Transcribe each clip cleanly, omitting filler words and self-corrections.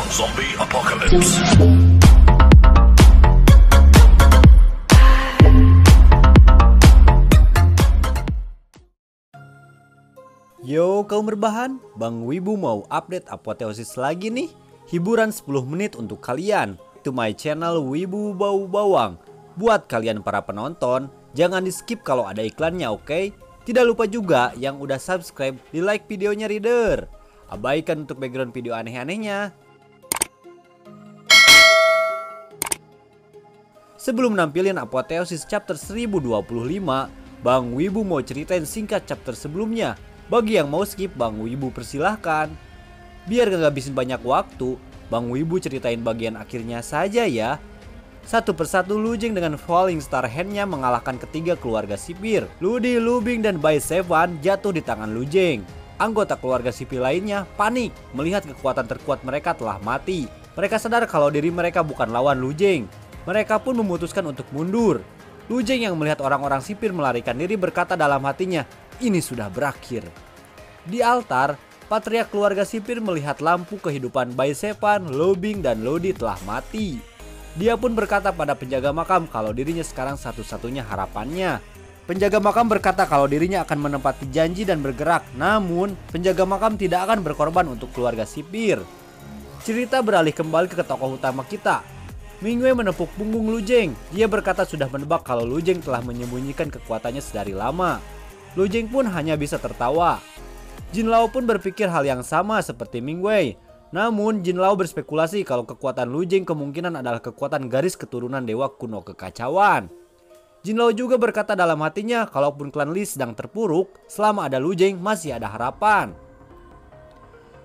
Zombie Apocalypse. Yo kaum berbahan, Bang Wibu mau update apoteosis lagi nih. Hiburan 10 menit untuk kalian. To my channel Wibu Bau Bawang. Buat kalian para penonton, jangan di skip kalau ada iklannya, oke? Tidak lupa juga yang udah subscribe, di like videonya reader. Abaikan untuk background video aneh-anehnya. Sebelum nampilin apoteosis chapter 1025, Bang Wibu mau ceritain singkat chapter sebelumnya. Bagi yang mau skip, Bang Wibu persilahkan. Biar gak ngabisin banyak waktu, Bang Wibu ceritain bagian akhirnya saja ya. Satu persatu Lu Jing dengan Falling Star Hand-nya mengalahkan ketiga keluarga sipir. Ludi, Lu Bing, dan Bai Sevan jatuh di tangan Lu Jing. Anggota keluarga sipil lainnya panik melihat kekuatan terkuat mereka telah mati. Mereka sadar kalau diri mereka bukan lawan Lu Jing. Mereka pun memutuskan untuk mundur. Lu Jing yang melihat orang-orang sipir melarikan diri berkata dalam hatinya, ini sudah berakhir. Di altar, patriark keluarga sipir melihat lampu kehidupan Bai Sevan, Lu Bing, dan Lodi telah mati. Dia pun berkata pada penjaga makam kalau dirinya sekarang satu-satunya harapannya. Penjaga makam berkata kalau dirinya akan menepati janji dan bergerak. Namun, penjaga makam tidak akan berkorban untuk keluarga sipir. Cerita beralih kembali ke tokoh utama kita. Mingwei menepuk punggung Lu Jing. Dia berkata sudah menebak kalau Lu Jing telah menyembunyikan kekuatannya sedari lama. Lu Jing pun hanya bisa tertawa. Jin Lao pun berpikir hal yang sama seperti Mingwei. Namun Jin Lao berspekulasi kalau kekuatan Lu Jing kemungkinan adalah kekuatan garis keturunan dewa kuno kekacauan. Jin Lao juga berkata dalam hatinya kalaupun klan Li sedang terpuruk, selama ada Lu Jing masih ada harapan.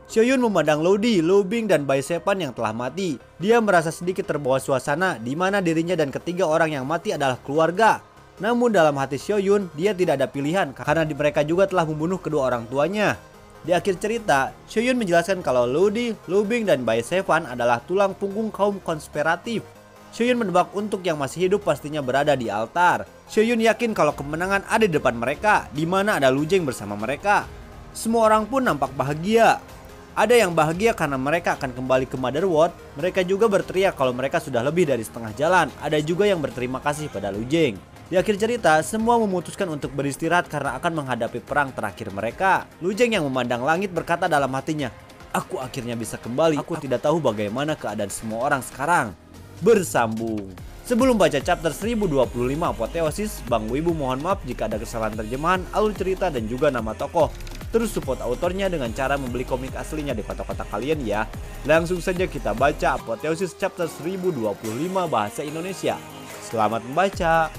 Xiaoyun memandang Lodi, Lu Bing, dan Bai Sevan yang telah mati. Dia merasa sedikit terbawa suasana di mana dirinya dan ketiga orang yang mati adalah keluarga. Namun dalam hati Xiaoyun, dia tidak ada pilihan karena mereka juga telah membunuh kedua orang tuanya. Di akhir cerita, Xiaoyun menjelaskan kalau Lodi, Lu Bing, dan Bai Sevan adalah tulang punggung kaum konspiratif. Xiaoyun menebak untuk yang masih hidup pastinya berada di altar. Xiaoyun yakin kalau kemenangan ada di depan mereka, di mana ada Lu Jing bersama mereka. Semua orang pun nampak bahagia. Ada yang bahagia karena mereka akan kembali ke Motherworld. Mereka juga berteriak kalau mereka sudah lebih dari setengah jalan. Ada juga yang berterima kasih pada Lu Jing. Di akhir cerita, semua memutuskan untuk beristirahat karena akan menghadapi perang terakhir mereka. Lu Jing yang memandang langit berkata dalam hatinya, aku akhirnya bisa kembali. Aku tidak tahu bagaimana keadaan semua orang sekarang. Bersambung. Sebelum baca chapter 1025 apoteosis, Bang Wibu mohon maaf jika ada kesalahan terjemahan, alur cerita, dan juga nama tokoh. Terus support autornya dengan cara membeli komik aslinya di kotak-kotak kalian ya. Langsung saja kita baca apoteosis chapter 1025 bahasa Indonesia. Selamat membaca.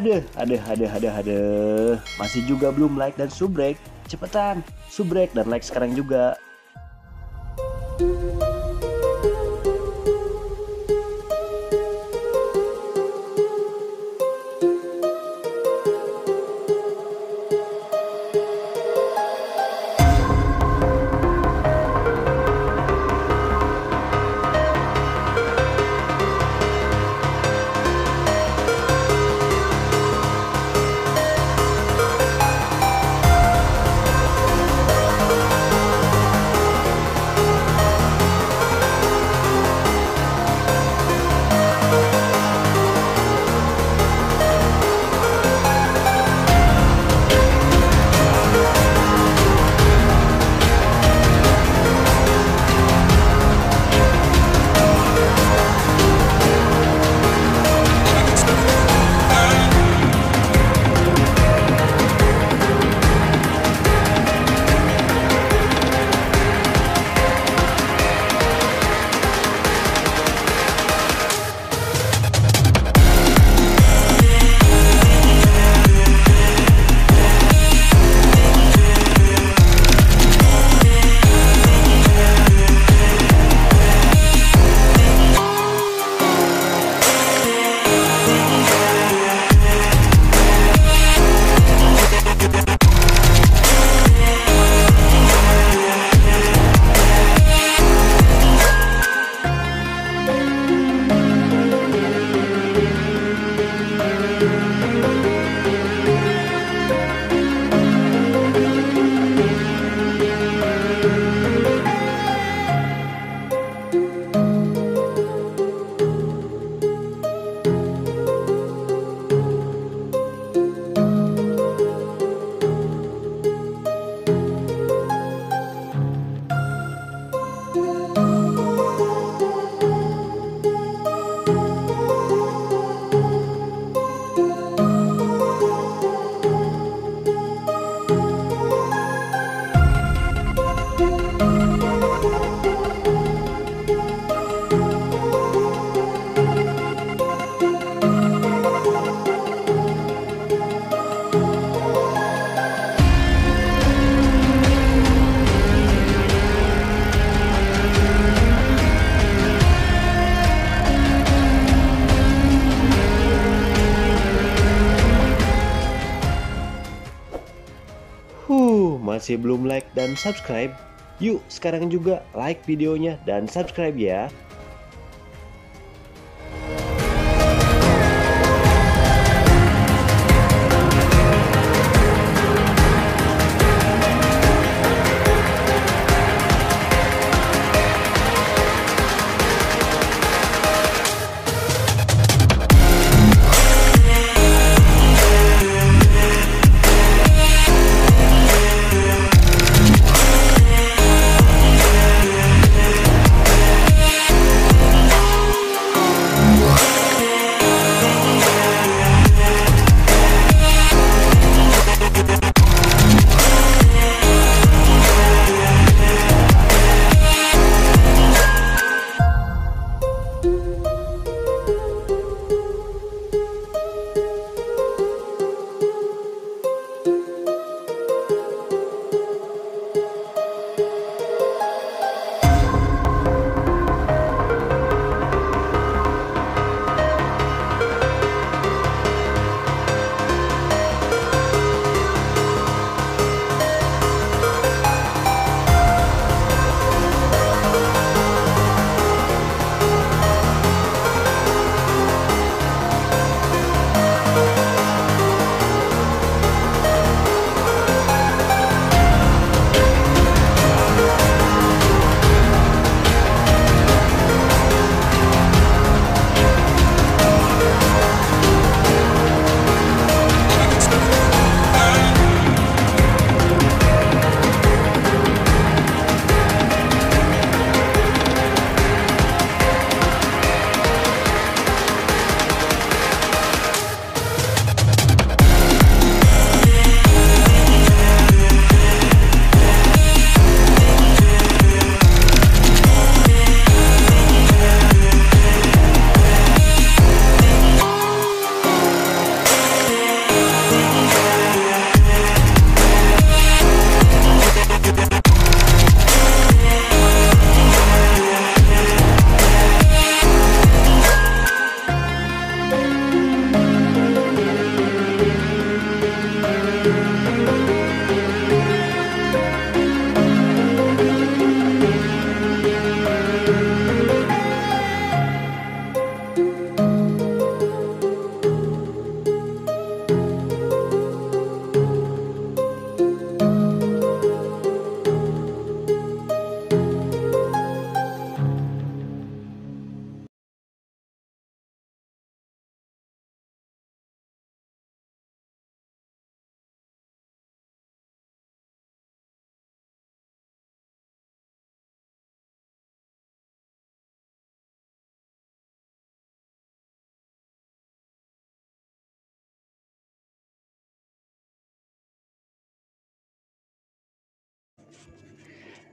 Aduh. Masih juga belum like dan subrek. Cepetan, subrek dan like sekarang juga. Masih belum like dan subscribe? Yuk sekarang juga like videonya dan subscribe ya.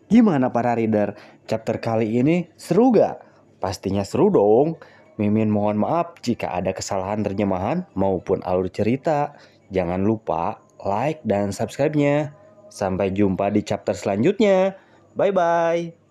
Gimana para reader? Chapter kali ini seru gak? Pastinya seru dong. Mimin mohon maaf jika ada kesalahan terjemahan maupun alur cerita. Jangan lupa like dan subscribe-nya. Sampai jumpa di chapter selanjutnya. Bye-bye.